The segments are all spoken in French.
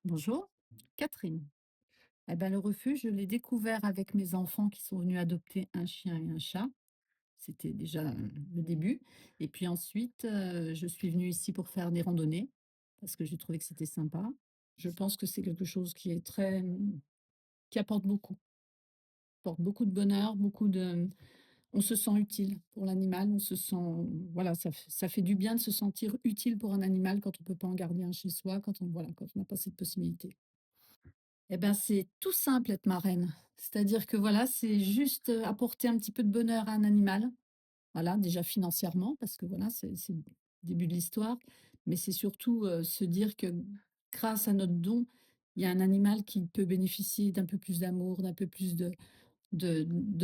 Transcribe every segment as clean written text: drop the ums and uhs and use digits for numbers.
Bonjour, Catherine. Eh ben, le refuge, je l'ai découvert avec mes enfants qui sont venus adopter un chien et un chat. C'était déjà le début. Et puis ensuite, je suis venue ici pour faire des randonnées parce que j'ai trouvé que c'était sympa. Je pense que c'est quelque chose qui est très, qui apporte beaucoup de bonheur, on se sent utile pour l'animal, on se sent, voilà, ça fait du bien de se sentir utile pour un animal quand on peut pas en garder un chez soi, voilà, quand on n'a pas cette possibilité. Eh ben, c'est tout simple être marraine. C'est-à-dire que voilà, c'est juste, apporter un petit peu de bonheur à un animal. Voilà, déjà financièrement parce que voilà, c'est le début de l'histoire, mais c'est surtout, se dire que grâce à notre don, il y a un animal qui peut bénéficier d'un peu plus d'amour, d'un peu plus de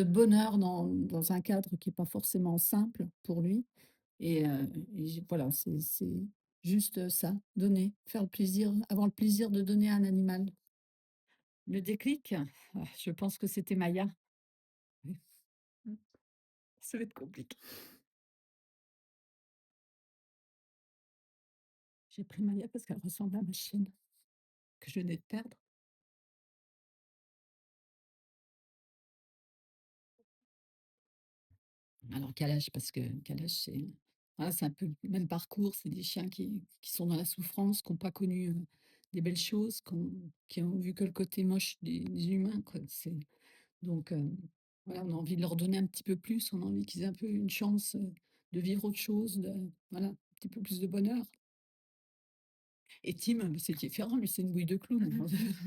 bonheur dans un cadre qui est pas forcément simple pour lui et voilà, c'est juste, ça, donner, faire le plaisir, avoir le plaisir de donner à un animal. Le déclic? Je pense que c'était Maya. Oui. Mmh. Ça va être compliqué. J'ai pris Maya parce qu'elle ressemble à ma chienne que je venais de perdre. Alors Kalash, parce que Kalash, c'est voilà, c'est un peu le même parcours. C'est des chiens qui sont dans la souffrance, qui ont pas connu, des belles choses, qui ont vu que le côté moche des humains, quoi. Donc voilà, on a envie de leur donner un petit peu plus. On a envie qu'ils aient un peu une chance, de vivre autre chose, de voilà, un petit peu plus de bonheur. Et Tim, c'est différent, lui, c'est une bouille de clown.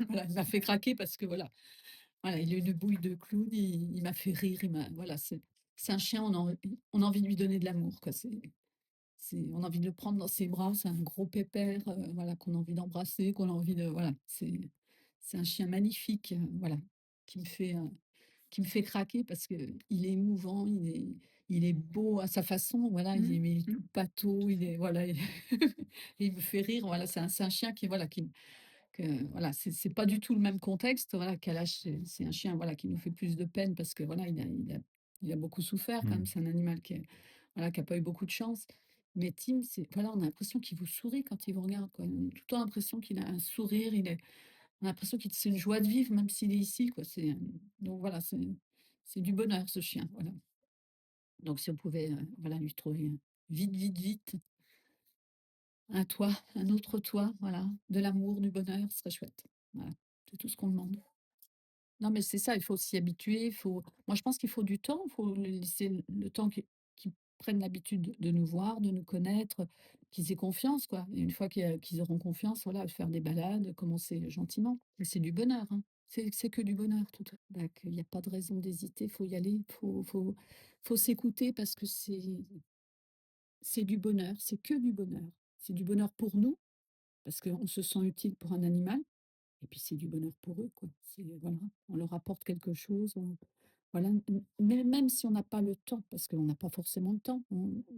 Voilà, il m'a fait craquer parce que voilà, il est une bouille de clown, il m'a fait rire, voilà, c'est un chien, on a envie de lui donner de l'amour, quoi. On a envie de le prendre dans ses bras, c'est un gros pépère, voilà, qu'on a envie d'embrasser, qu'on a envie de, voilà, c'est un chien magnifique, voilà, qui me fait, heu, qui me fait craquer parce que il est émouvant, il est beau à sa façon, voilà, il est tout pâteau, il est, voilà, il me fait rire, voilà, c'est un chien qui, voilà, que, voilà, c'est pas du tout le même contexte, voilà, Kalash, c'est un chien, voilà, qui nous fait plus de peine parce que, voilà, il a beaucoup souffert quand Mmh. même, c'est un animal voilà, qui a pas eu beaucoup de chance. Mais Tim, voilà, on a l'impression qu'il vous sourit quand il vous regarde, quoi. On a tout le temps l'impression qu'il a un sourire, on a l'impression qu'il c'est une joie de vivre même s'il est ici, quoi. Donc voilà, c'est du bonheur ce chien, voilà. Donc si on pouvait, voilà, lui trouver, vite, vite, vite, un toit, un autre toit, voilà, de l'amour, du bonheur, ce serait chouette. Voilà, c'est tout ce qu'on demande. Non, mais c'est ça, il faut s'y habituer, moi je pense qu'il faut du temps, il faut lui laisser le temps qu'ils prennent l'habitude de nous voir, de nous connaître, qu'ils aient confiance, quoi. Et une fois qu'ils auront confiance, voilà, faire des balades, commencer gentiment. Mais c'est du bonheur, hein. C'est que du bonheur. Bah, qu'il y a pas de raison d'hésiter, faut y aller, faut s'écouter parce que c'est du bonheur, c'est que du bonheur. C'est du bonheur pour nous, parce qu'on se sent utile pour un animal et puis c'est du bonheur pour eux, quoi. Voilà, on leur apporte quelque chose, voilà, mais même si on n'a pas le temps, parce qu'on n'a pas forcément le temps,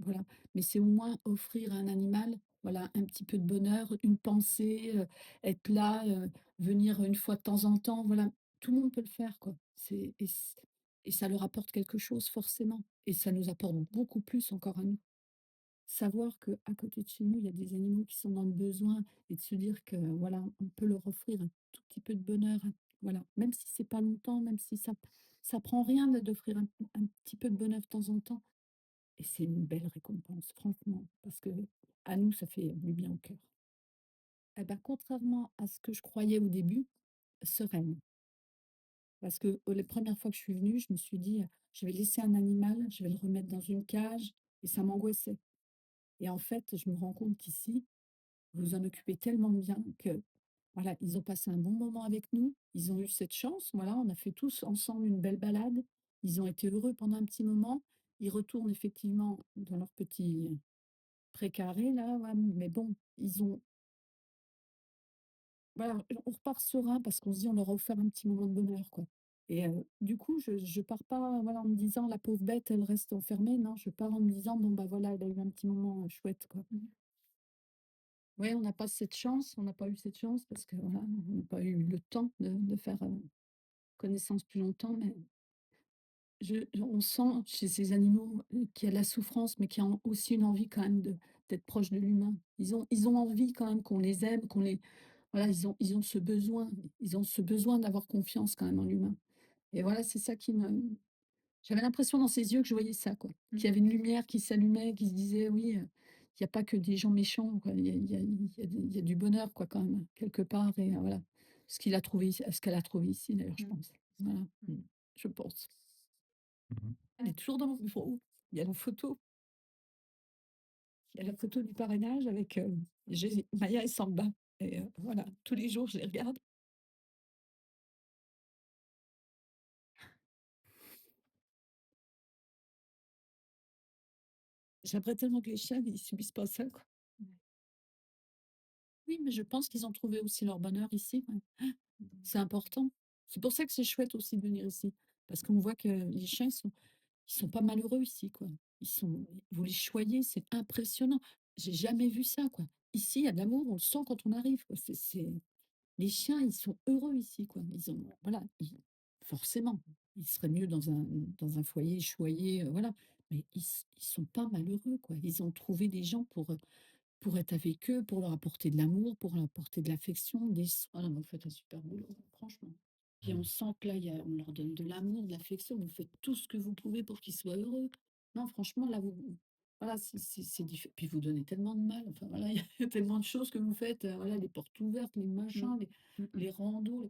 voilà, mais c'est au moins offrir à un animal, voilà, un petit peu de bonheur, une pensée, être là, venir une fois de temps en temps, voilà. Tout le monde peut le faire, quoi. Et ça leur apporte quelque chose forcément et ça nous apporte beaucoup plus encore à nous. Savoir qu'à côté de chez nous, il y a des animaux qui sont dans le besoin et de se dire que, voilà, on peut leur offrir un tout petit peu de bonheur, voilà, même si c'est pas longtemps, même si ça prend rien d'offrir un petit peu de bonheur de temps en temps et c'est une belle récompense, franchement, parce que à nous, ça fait du bien au cœur. Eh ben, contrairement à ce que je croyais au début, sereine. Parce que, les premières fois que je suis venue, je me suis dit: «Je vais laisser un animal, je vais le remettre dans une cage» et ça m'angoissait et en fait, je me rends compte qu'ici, vous vous en occupez tellement bien que, voilà, ils ont passé un bon moment avec nous. Ils ont eu cette chance, voilà, on a fait tous ensemble une belle balade. Ils ont été heureux pendant un petit moment. Ils retournent effectivement dans leur petit précaré là, ouais, mais bon, voilà, on repart serein parce qu'on se dit: «On leur a offert un petit moment de bonheur, quoi» et du coup, je pars pas, voilà, en me disant: «La pauvre bête, elle reste enfermée». Non, je pars en me disant: «Bon, bah, voilà, elle a eu un petit moment, chouette, quoi». Ouais, on n'a pas cette chance, on n'a pas eu cette chance parce que voilà, on n'a pas eu le temps de faire, connaissance plus longtemps, mais on sent chez ces animaux, qu'il y a de la souffrance, mais qu'il y a aussi une envie quand même d'être proche de l'humain. Ils ont envie quand même qu'on les aime, Voilà, ils ont ce besoin d'avoir confiance quand même en l'humain et voilà, c'est ça qui me j'avais l'impression dans ses yeux que je voyais ça, quoi. Qu'il y avait une lumière qui s'allumait, qui se disait: «Oui, il y a pas que des gens méchants, quoi. Il y a du bonheur, quoi, quand même, quelque part» et voilà. Ce qu'elle a trouvé ici, d'ailleurs, je pense. Voilà, je pense. Mmh mh. Elle est toujours dans mon bureau. Il y a la photo il y a la photo du parrainage avec, j'ai Maya et Samba et voilà, tous les jours, je les regarde. J'aimerais tellement que les chiens, ils subissent pas ça, quoi. Oui, mais je pense qu'ils ont trouvé aussi leur bonheur ici, ouais. C'est important. C'est pour ça que c'est chouette aussi de venir ici, parce qu'on voit que les chiens, ils sont pas malheureux ici, quoi. Vous les choyez, c'est impressionnant. J'ai jamais vu ça, quoi. Ici, il y a de l'amour, on le sent quand on arrive, quoi. Les chiens, ils sont heureux ici, quoi. Voilà, forcément, ils seraient mieux dans un foyer choyé, voilà. Mais ils sont pas malheureux, quoi. Ils ont trouvé des gens pour être avec eux, pour leur apporter de l'amour, pour leur apporter de l'affection, des soins. Ah non, vous faites un super boulot, franchement. Puis on Mmh. sent que là, on leur donne de l'amour, de l'affection, vous faites tout ce que vous pouvez pour qu'ils soient heureux. Non, franchement, là, voilà, c'est difficile. Puis vous donnez tellement de mal, enfin voilà, il y a tellement de choses que vous faites, voilà, les portes ouvertes, les machins, les randos.